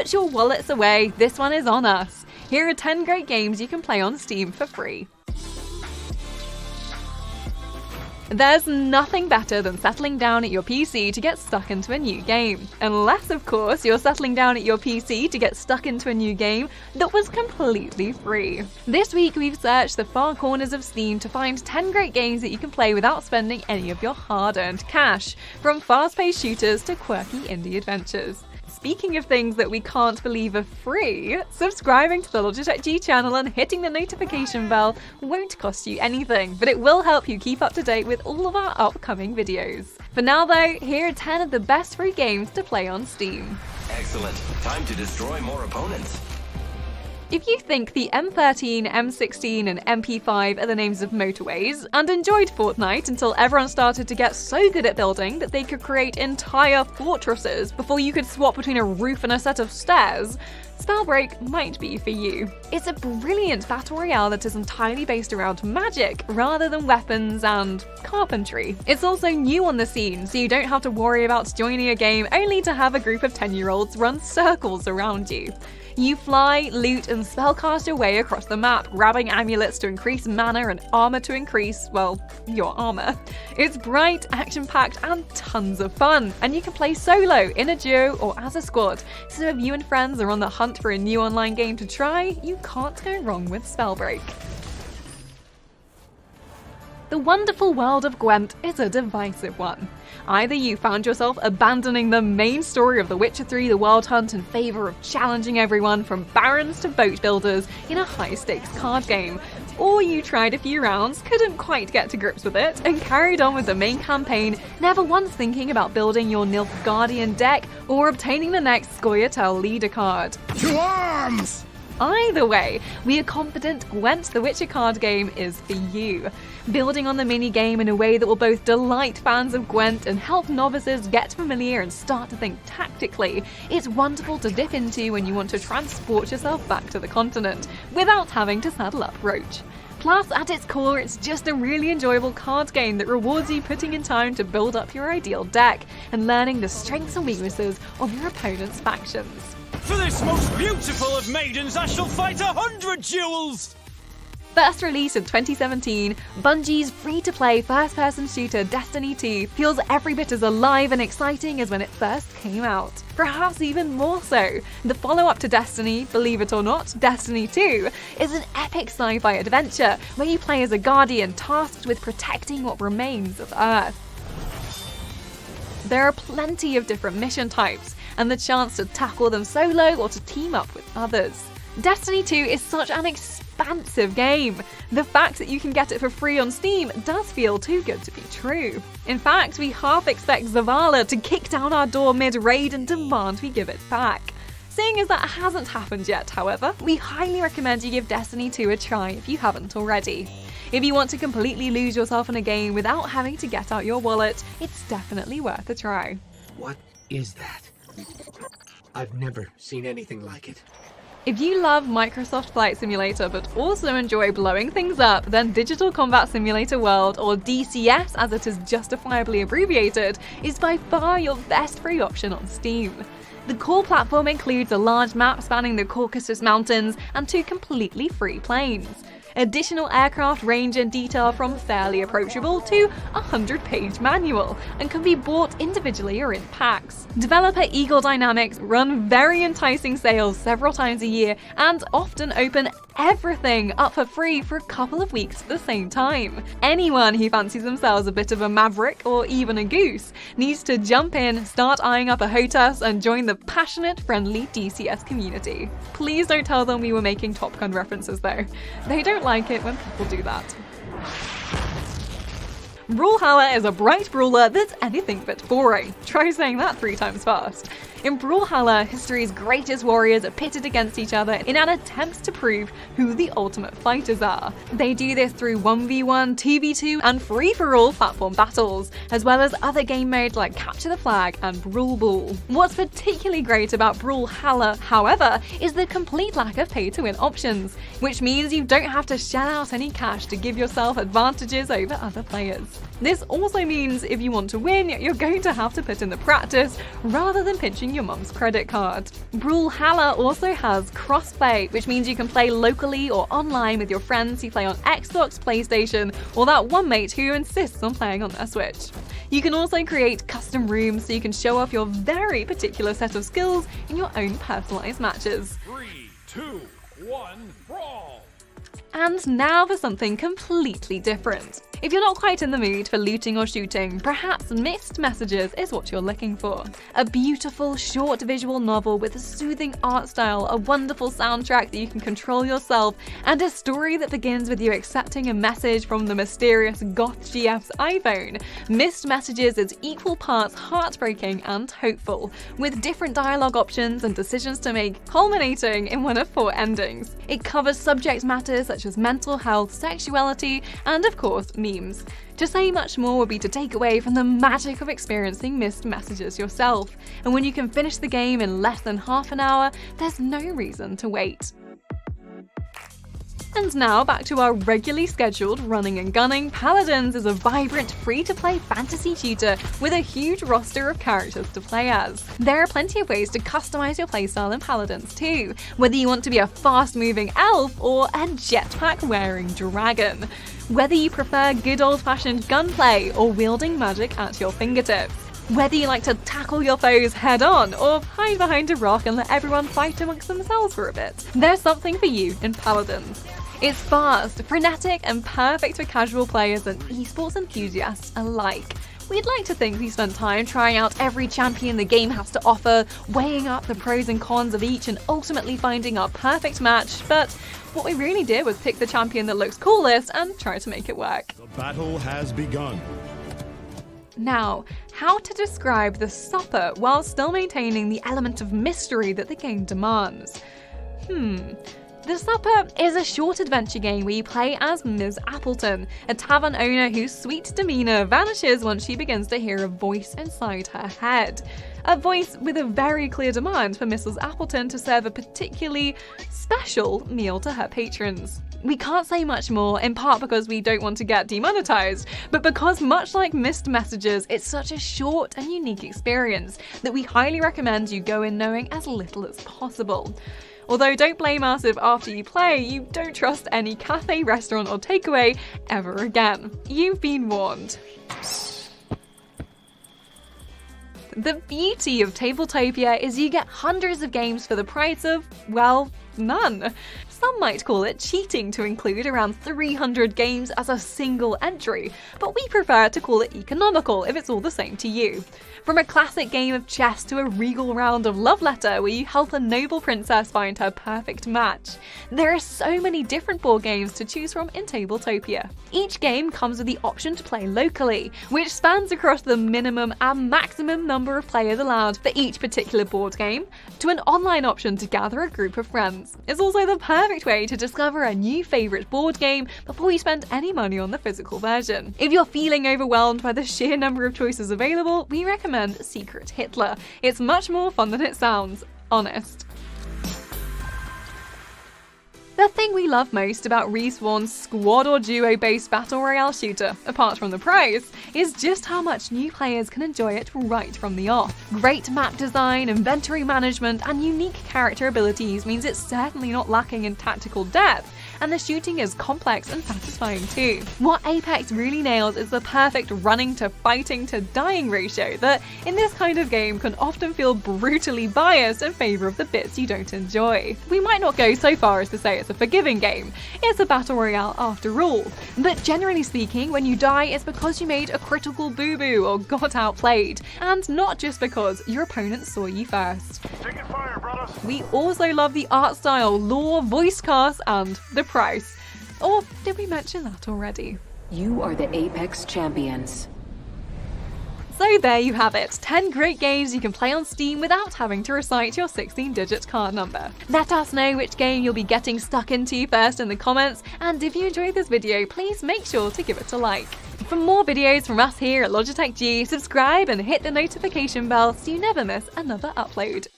put your wallets away, this one is on us. Here are 10 great games you can play on Steam for free. There's nothing better than settling down at your PC to get stuck into a new game. Unless, of course, you're settling down at your PC to get stuck into a new game that was completely free. This week we've searched the far corners of Steam to find 10 great games that you can play without spending any of your hard-earned cash, from fast-paced shooters to quirky indie adventures. Speaking of things that we can't believe are free, subscribing to the Logicool G channel and hitting the notification bell won't cost you anything, but it will help you keep up to date with all of our upcoming videos. For now though, here are 10 of the best free games to play on Steam. Excellent. Time to destroy more opponents. If you think the M13, M16 and MP5 are the names of motorways, and enjoyed Fortnite until everyone started to get so good at building that they could create entire fortresses before you could swap between a roof and a set of stairs, Spellbreak might be for you. It's a brilliant battle royale that is entirely based around magic rather than weapons and carpentry. It's also new on the scene, so you don't have to worry about joining a game only to have a group of 10-year-olds run circles around you. You fly, loot, and spellcast your way across the map, grabbing amulets to increase mana and armor to increase, well, your armor. It's bright, action-packed, and tons of fun, and you can play solo, in a duo, or as a squad, so if you and friends are on the hunt for a new online game to try, you can't go wrong with Spellbreak. The wonderful world of Gwent is a divisive one. Either you found yourself abandoning the main story of The Witcher 3 The Wild Hunt in favour of challenging everyone from barons to boat builders in a high-stakes card game, or you tried a few rounds, couldn't quite get to grips with it, and carried on with the main campaign, never once thinking about building your Nilfgaardian deck or obtaining the next Scoia'tael leader card. To arms! Either way, we are confident Gwent the Witcher card game is for you. Building on the mini-game in a way that will both delight fans of Gwent and help novices get familiar and start to think tactically, it's wonderful to dip into when you want to transport yourself back to the continent, without having to saddle up Roach. Plus, at its core, it's just a really enjoyable card game that rewards you putting in time to build up your ideal deck, and learning the strengths and weaknesses of your opponent's factions. For this most beautiful of maidens, I shall fight 100 duels! First released in 2017, Bungie's free-to-play first-person shooter Destiny 2 feels every bit as alive and exciting as when it first came out. Perhaps even more so. The follow-up to Destiny, believe it or not, Destiny 2, is an epic sci-fi adventure where you play as a guardian tasked with protecting what remains of Earth. There are plenty of different mission types, and the chance to tackle them solo or to team up with others. Destiny 2 is such an expansive game. The fact that you can get it for free on Steam does feel too good to be true. In fact, we half expect Zavala to kick down our door mid-raid and demand we give it back. Seeing as that hasn't happened yet, however, we highly recommend you give Destiny 2 a try if you haven't already. If you want to completely lose yourself in a game without having to get out your wallet, it's definitely worth a try. What is that? I've never seen anything like it. If you love Microsoft Flight Simulator but also enjoy blowing things up, then Digital Combat Simulator World, or DCS as it is justifiably abbreviated, is by far your best free option on Steam. The core platform includes a large map spanning the Caucasus Mountains and 2 completely free planes. Additional aircraft range in detail from fairly approachable to a 100-page manual, and can be bought individually or in packs. Developer Eagle Dynamics run very enticing sales several times a year and often open everything up for free for a couple of weeks at the same time. Anyone who fancies themselves a bit of a maverick or even a goose needs to jump in, start eyeing up a HOTAS, and join the passionate, friendly DCS community. Please don't tell them we were making Top Gun references though. They don't like it when people do that. Brawlhalla is a bright brawler that's anything but boring. Try saying that 3 times fast. In Brawlhalla, history's greatest warriors are pitted against each other in an attempt to prove who the ultimate fighters are. They do this through 1v1, 2v2, and free-for-all platform battles, as well as other game modes like Capture the Flag and Brawl Ball. What's particularly great about Brawlhalla, however, is the complete lack of pay-to-win options, which means you don't have to shell out any cash to give yourself advantages over other players. points. This also means if you want to win, you're going to have to put in the practice rather than pinching your mum's credit card. Brawlhalla also has crossplay, which means you can play locally or online with your friends who play on Xbox, PlayStation, or that one mate who insists on playing on their Switch. You can also create custom rooms so you can show off your very particular set of skills in your own personalized matches. 3, 2, 1, brawl! And now for something completely different. If you're not quite in the mood for looting or shooting, perhaps Mixed Messages is what you're looking for. A beautiful, short visual novel with a soothing art style, a wonderful soundtrack that you can control yourself, and a story that begins with you accepting a message from the mysterious Goth GF's iPhone. Mixed Messages is equal parts heartbreaking and hopeful, with different dialogue options and decisions to make, culminating in one of 4 endings. It covers subject matters such as mental health, sexuality, and of course, memes. To say much more would be to take away from the magic of experiencing Mixed Messages yourself, and when you can finish the game in less than half an hour, there's no reason to wait. And now back to our regularly scheduled running and gunning. Paladins is a vibrant, free-to-play fantasy shooter with a huge roster of characters to play as. There are plenty of ways to customize your playstyle in Paladins too, whether you want to be a fast-moving elf or a jetpack-wearing dragon. Whether you prefer good old-fashioned gunplay or wielding magic at your fingertips. Whether you like to tackle your foes head-on or hide behind a rock and let everyone fight amongst themselves for a bit, there's something for you in Paladins. It's fast, frenetic, and perfect for casual players and esports enthusiasts alike. We'd like to think we spent time trying out every champion the game has to offer, weighing up the pros and cons of each and ultimately finding our perfect match, but what we really did was pick the champion that looks coolest and try to make it work. The battle has begun. Now, how to describe the supper while still maintaining the element of mystery that the game demands? The Supper is a short adventure game where you play as Ms. Appleton, a tavern owner whose sweet demeanour vanishes once she begins to hear a voice inside her head. A voice with a very clear demand for Mrs. Appleton to serve a particularly special meal to her patrons. We can't say much more, in part because we don't want to get demonetized, but because much like Mixed Messages, it's such a short and unique experience that we highly recommend you go in knowing as little as possible. Although don't blame us if after you play, you don't trust any cafe, restaurant or takeaway ever again. You've been warned. The beauty of Tabletopia is you get hundreds of games for the price of, well, none. Some might call it cheating to include around 300 games as a single entry, but we prefer to call it economical if it's all the same to you. From a classic game of chess to a regal round of Love Letter where you help a noble princess find her perfect match, there are so many different board games to choose from in Tabletopia. Each game comes with the option to play locally, which spans across the minimum and maximum number of players allowed for each particular board game, to an online option to gather a group of friends. It's also the perfect way to discover a new favourite board game before you spend any money on the physical version. If you're feeling overwhelmed by the sheer number of choices available, we recommend Secret Hitler. It's much more fun than it sounds, honest. The thing we love most about Respawn's squad or duo based battle royale shooter, apart from the price, is just how much new players can enjoy it right from the off. Great map design, inventory management, and unique character abilities means it's certainly not lacking in tactical depth, and the shooting is complex and satisfying too. What Apex really nails is the perfect running to fighting to dying ratio that, in this kind of game, can often feel brutally biased in favour of the bits you don't enjoy. We might not go so far as to say it's a forgiving game. It's a battle royale after all. But generally speaking, when you die, it's because you made a critical boo-boo or got outplayed, and not just because your opponent saw you first. Taking fire, brothers. We also love the art style, lore, voice cast, and the price. Or did we mention that already? You are the Apex champions. So there you have it, 10 great games you can play on Steam without having to recite your 16-digit card number. Let us know which game you'll be getting stuck into first in the comments, and if you enjoyed this video, please make sure to give it a like. For more videos from us here at Logicool G, subscribe and hit the notification bell so you never miss another upload.